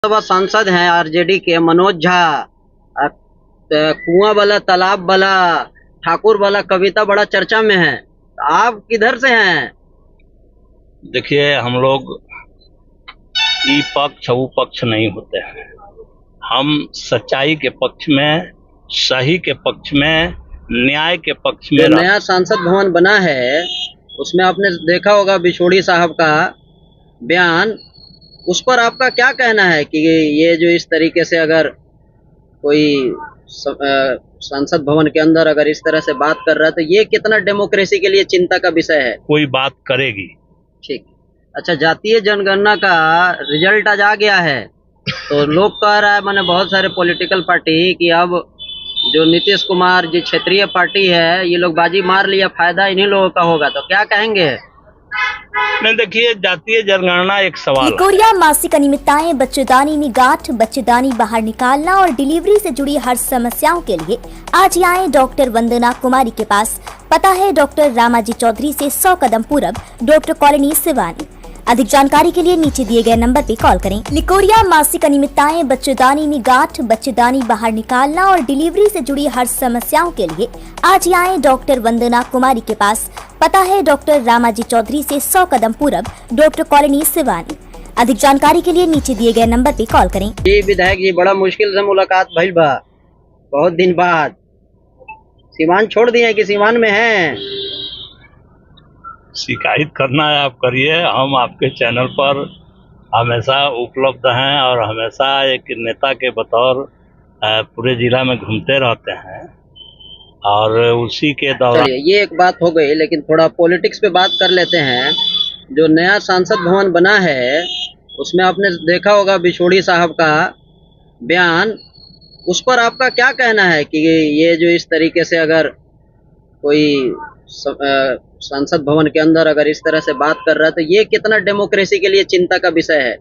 लोकसभा सांसद हैं आरजेडी के मनोज झा। कुआं वाला तालाब वाला ठाकुर वाला कविता बड़ा चर्चा में है। आप किधर से हैं? देखिए, हम लोग ई पक्ष वो पक्ष नहीं होते हैं। हम सच्चाई के पक्ष में, सही के पक्ष में, न्याय के पक्ष में। जो नया संसद भवन बना है उसमें आपने देखा होगा बिछोड़ी साहब का बयान, उस पर आपका क्या कहना है कि ये जो इस तरीके से अगर कोई संसद भवन के अंदर अगर इस तरह से बात कर रहा है तो ये कितना डेमोक्रेसी के लिए चिंता का विषय है? कोई बात करेगी। ठीक। अच्छा, जातीय जनगणना का रिजल्ट आज आ गया है तो लोग कह रहा है, मैंने बहुत सारे पॉलिटिकल पार्टी कि अब जो नीतीश कुमार जी क्षेत्रीय पार्टी है ये लोग बाजी मार लिया, फायदा इन्हीं लोगों का होगा, तो क्या कहेंगे? नहीं, देखिए, जातीय जनगणना एक सवाल है। लिकोरिया मासिक अनियमितताएं, बच्चेदानी में गांठ, बच्चेदानी बाहर निकालना और डिलीवरी से जुड़ी हर समस्याओं के लिए आज ही आए डॉक्टर वंदना कुमारी के पास। पता है डॉक्टर रामाजी चौधरी से 100 कदम पूरब, डॉक्टर कॉलोनी सिवानी। अधिक जानकारी के लिए नीचे दिए गए नंबर पे कॉल करें। लिकोरिया मासिक अनियमितताएं, बच्चेदानी में गांठ, बच्चेदानी बाहर निकालना और डिलीवरी से जुड़ी हर समस्याओं के लिए आज ही आए डॉक्टर वंदना कुमारी के पास। पता है डॉक्टर रामाजी चौधरी से 100 कदम पूरब, डॉक्टर कॉलोनी सिवानी। अधिक जानकारी के लिए नीचे दिए गए नंबर पे कॉल करें। जी विधायक जी, बड़ा मुश्किल से मुलाकात भइल बा, बहुत दिन बाद। सीवान छोड़ दिए कि सीवान में हैं? शिकायत करना है आप करिए, हम आपके चैनल पर हमेशा उपलब्ध हैं और हमेशा एक नेता के बतौर पूरे जिला में घूमते रहते हैं और उसी के दौरान। चलिए, ये एक बात हो गई, लेकिन थोड़ा पॉलिटिक्स पे बात कर लेते हैं। जो नया संसद भवन बना है उसमें आपने देखा होगा बिछोड़ी साहब का बयान, उस पर आपका क्या कहना है कि ये जो इस तरीके से अगर कोई संसद भवन के अंदर अगर इस तरह से बात कर रहा है तो ये कितना डेमोक्रेसी के लिए चिंता का विषय है?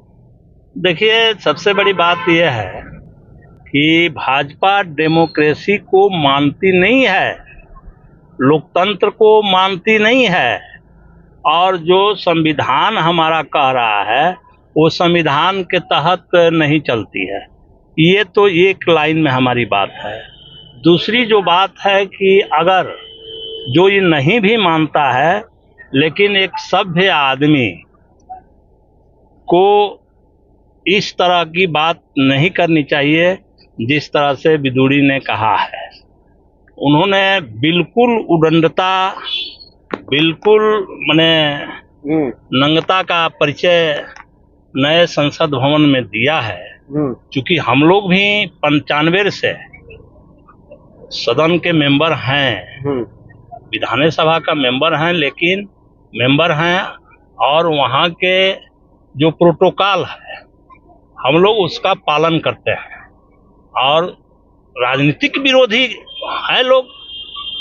देखिए, सबसे बड़ी बात यह है कि भाजपा डेमोक्रेसी को मानती नहीं है, लोकतंत्र को मानती नहीं है और जो संविधान हमारा कह रहा है वो संविधान के तहत नहीं चलती है। ये तो एक लाइन में हमारी बात है। दूसरी जो बात है कि अगर जो ये नहीं भी मानता है लेकिन एक सभ्य आदमी को इस तरह की बात नहीं करनी चाहिए जिस तरह से विदुड़ी ने कहा है। उन्होंने बिल्कुल उदंडता, बिल्कुल नंगता का परिचय नए संसद भवन में दिया है। क्योंकि हम लोग भी 95 से सदन के मेंबर हैं, विधानसभा का मेंबर हैं, लेकिन मेंबर हैं और वहाँ के जो प्रोटोकॉल है हम लोग उसका पालन करते हैं। और राजनीतिक विरोधी है लोग,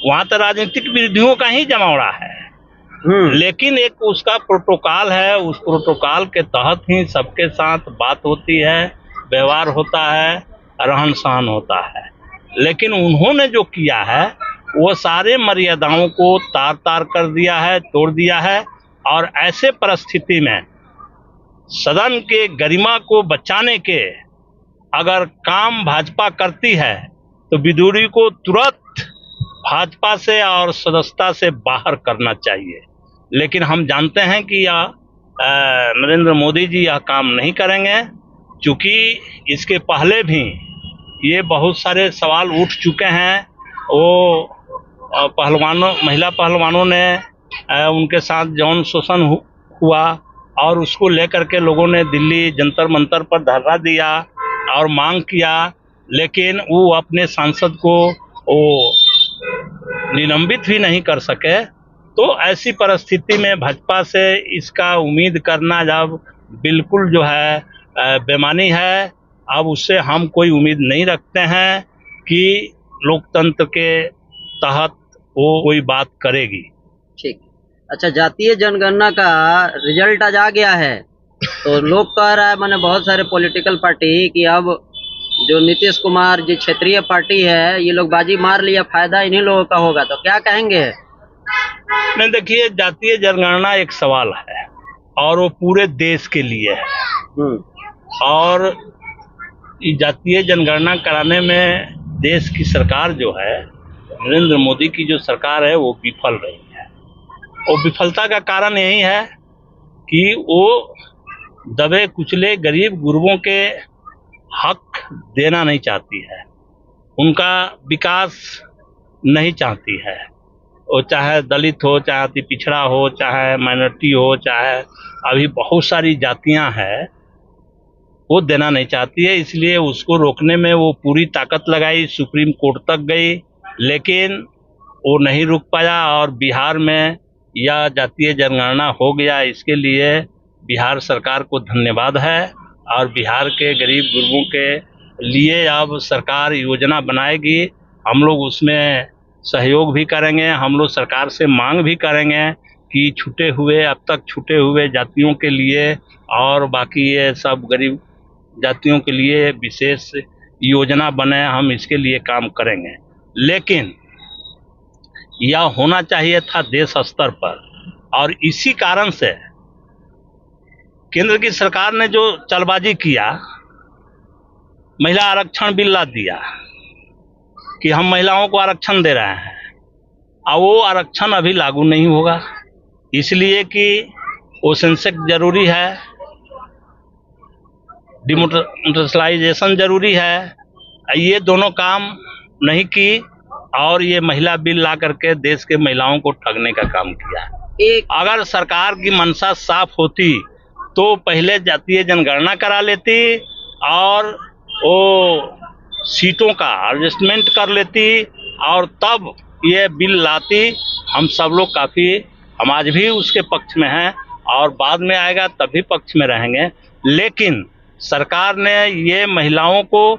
वहाँ तो राजनीतिक विरोधियों का ही जमावड़ा है, लेकिन एक उसका प्रोटोकॉल है, उस प्रोटोकॉल के तहत ही सबके साथ बात होती है, व्यवहार होता है, रहन सहन होता है। लेकिन उन्होंने जो किया है वो सारे मर्यादाओं को तार तार कर दिया है, तोड़ दिया है। और ऐसे परिस्थिति में सदन के गरिमा को बचाने के अगर काम भाजपा करती है तो विदुड़ी को तुरंत भाजपा से और सदस्यता से बाहर करना चाहिए। लेकिन हम जानते हैं कि यह नरेंद्र मोदी जी यह काम नहीं करेंगे, क्योंकि इसके पहले भी ये बहुत सारे सवाल उठ चुके हैं। वो पहलवानों, महिला पहलवानों ने उनके साथ यौन शोषण हुआ और उसको लेकर के लोगों ने दिल्ली जंतर मंतर पर धरना दिया और मांग किया, लेकिन वो अपने सांसद को वो निलंबित भी नहीं कर सके। तो ऐसी परिस्थिति में भाजपा से इसका उम्मीद करना जब बिल्कुल जो है बेमानी है। अब उससे हम कोई उम्मीद नहीं रखते हैं कि लोकतंत्र के तहत वो कोई बात करेगी। ठीक। अच्छा, जातीय जनगणना का रिजल्ट आज आ गया है तो लोग कह रहा है, मैंने बहुत सारे पॉलिटिकल पार्टी कि अब जो नीतीश कुमार जी क्षेत्रीय पार्टी है ये लोग बाजी मार लिया, फायदा इन्हीं लोगों का होगा, तो क्या कहेंगे? नहीं, देखिए, जातीय जनगणना एक सवाल है और वो पूरे देश के लिए है। और जातीय जनगणना कराने में देश की सरकार जो है, नरेंद्र मोदी की जो सरकार है, वो विफल रही है। और विफलता का कारण यही है कि वो दबे कुचले गरीब गुरबों के हक देना नहीं चाहती है, उनका विकास नहीं चाहती है। वो चाहे दलित हो, चाहे अति पिछड़ा हो, चाहे माइनॉरिटी हो, चाहे अभी बहुत सारी जातियां हैं, वो देना नहीं चाहती है। इसलिए उसको रोकने में वो पूरी ताकत लगाई, सुप्रीम कोर्ट तक गई, लेकिन वो नहीं रुक पाया और बिहार में यह जातीय जनगणना हो गया। इसके लिए बिहार सरकार को धन्यवाद है और बिहार के गरीब गुरबों के लिए अब सरकार योजना बनाएगी। हम लोग उसमें सहयोग भी करेंगे। हम लोग सरकार से मांग भी करेंगे कि छूटे हुए, अब तक छूटे हुए जातियों के लिए और बाकी ये सब गरीब जातियों के लिए विशेष योजना बने, हम इसके लिए काम करेंगे। लेकिन यह होना चाहिए था देश स्तर पर, और इसी कारण से केंद्र की सरकार ने जो चालबाजी किया, महिला आरक्षण बिल ला दिया कि हम महिलाओं को आरक्षण दे रहे हैं, और वो आरक्षण अभी लागू नहीं होगा, इसलिए कि वो सेंसेक्स जरूरी है, डिमोनेटाइजेशन जरूरी है। ये दोनों काम नहीं की और ये महिला बिल ला करके देश के महिलाओं को ठगने का काम किया। अगर सरकार की मंशा साफ होती तो पहले जातीय जनगणना करा लेती और वो सीटों का एडजस्टमेंट कर लेती और तब ये बिल लाती। हम सब लोग काफ़ी, हम आज भी उसके पक्ष में हैं और बाद में आएगा तभी पक्ष में रहेंगे। लेकिन सरकार ने ये महिलाओं को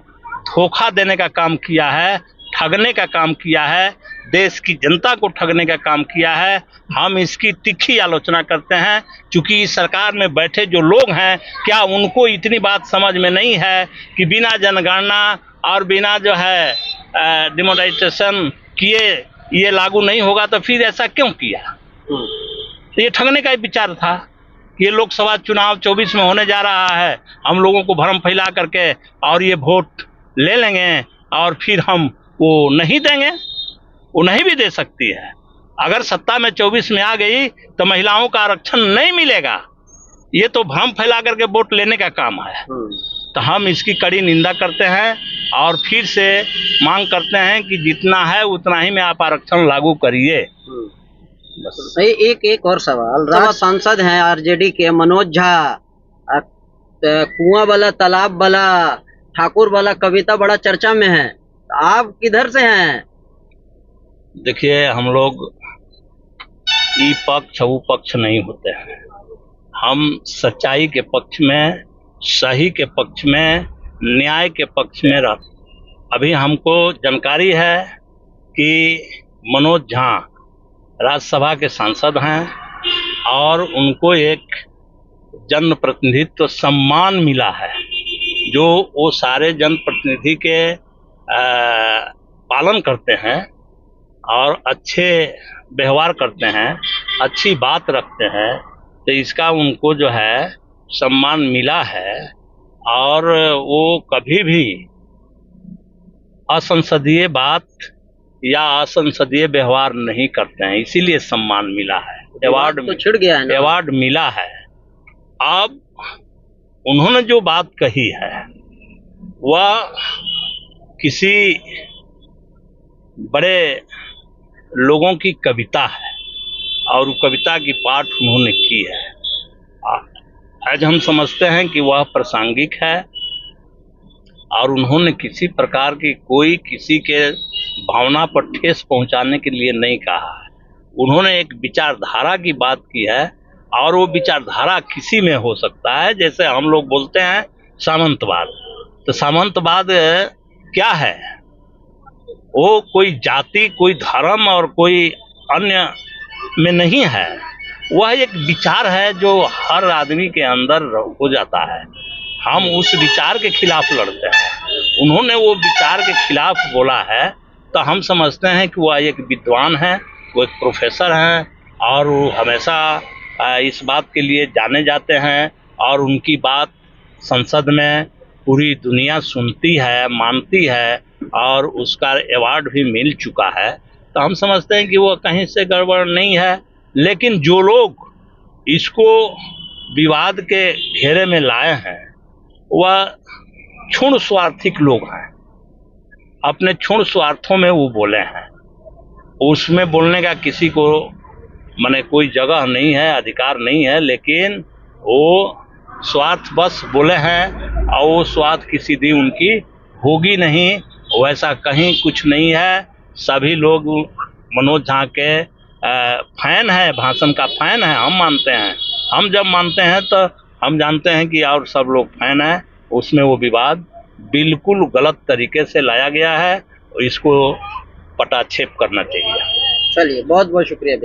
धोखा देने का काम किया है, ठगने का काम किया है, देश की जनता को ठगने का काम किया है। हम इसकी तीखी आलोचना करते हैं, क्योंकि इस सरकार में बैठे जो लोग हैं, क्या उनको इतनी बात समझ में नहीं है कि बिना जनगणना और बिना जो है डिमोनेटाइजेशन किए ये लागू नहीं होगा, तो फिर ऐसा क्यों किया? तो ये ठगने का ही विचार था। ये लोकसभा चुनाव 24 में होने जा रहा है, हम लोगों को भ्रम फैला करके और ये वोट ले लेंगे और फिर हम वो नहीं देंगे, वो नहीं भी दे सकती है। अगर सत्ता में 24 में आ गई तो महिलाओं का आरक्षण नहीं मिलेगा, ये तो भ्रम फैला करके वोट लेने का काम है। तो हम इसकी कड़ी निंदा करते हैं और फिर से मांग करते हैं कि जितना है उतना ही में आप आरक्षण लागू करिए। एक और सवाल, राज्य सांसद हैं आरजेडी के मनोज झा, कुआं वाला, तालाब वाला, ठाकुर वाला कविता बड़ा चर्चा में है, आप किधर से हैं? देखिए, हम लोग ई पक्ष वो पक्ष नहीं होते हैं, हम सच्चाई के पक्ष में, सही के पक्ष में, न्याय के पक्ष में रहते। अभी हमको जानकारी है कि मनोज झा राज्यसभा के सांसद हैं और उनको एक जनप्रतिनिधित्व सम्मान मिला है, जो वो सारे जनप्रतिनिधि के पालन करते हैं और अच्छे व्यवहार करते हैं, अच्छी बात रखते हैं, तो इसका उनको जो है सम्मान मिला है। और वो कभी भी असंसदीय बात या असंसदीय व्यवहार नहीं करते हैं, इसीलिए सम्मान मिला है, अवार्ड तो छिड़ गया है ना? अवार्ड मिला है। अब उन्होंने जो बात कही है वह किसी बड़े लोगों की कविता है और कविता की पाठ उन्होंने की है। आज हम समझते हैं कि वह प्रासंगिक है और उन्होंने किसी प्रकार की कोई किसी के भावना पर ठेस पहुंचाने के लिए नहीं कहा है। उन्होंने एक विचारधारा की बात की है और वो विचारधारा किसी में हो सकता है। जैसे हम लोग बोलते हैं सामंतवाद, तो सामंतवाद क्या है? वो कोई जाति, कोई धर्म और कोई अन्य में नहीं है, वह एक विचार है जो हर आदमी के अंदर हो जाता है। हम उस विचार के खिलाफ लड़ते हैं। उन्होंने वो विचार के खिलाफ बोला है, तो हम समझते हैं कि वह एक विद्वान है, वो एक प्रोफेसर हैं और वो हमेशा इस बात के लिए जाने जाते हैं और उनकी बात संसद में पूरी दुनिया सुनती है, मानती है और उसका अवार्ड भी मिल चुका है, तो हम समझते हैं कि वो कहीं से गड़बड़ नहीं है। लेकिन जो लोग इसको विवाद के घेरे में लाए हैं वह क्षुण स्वार्थिक लोग हैं, अपने क्षुण स्वार्थों में वो बोले हैं। उसमें बोलने का किसी को माने कोई जगह नहीं है, अधिकार नहीं है, लेकिन वो स्वार्थ बस बोले हैं और वो स्वार्थ की सीधी उनकी होगी नहीं, वैसा कहीं कुछ नहीं है। सभी लोग मनोज झा के फैन है, भाषण का फैन है, हम मानते हैं। हम जब मानते हैं तो हम जानते हैं कि और सब लोग फैन है। उसमें वो विवाद बिल्कुल गलत तरीके से लाया गया है और इसको पटाक्षेप करना चाहिए। चलिए, बहुत बहुत शुक्रिया।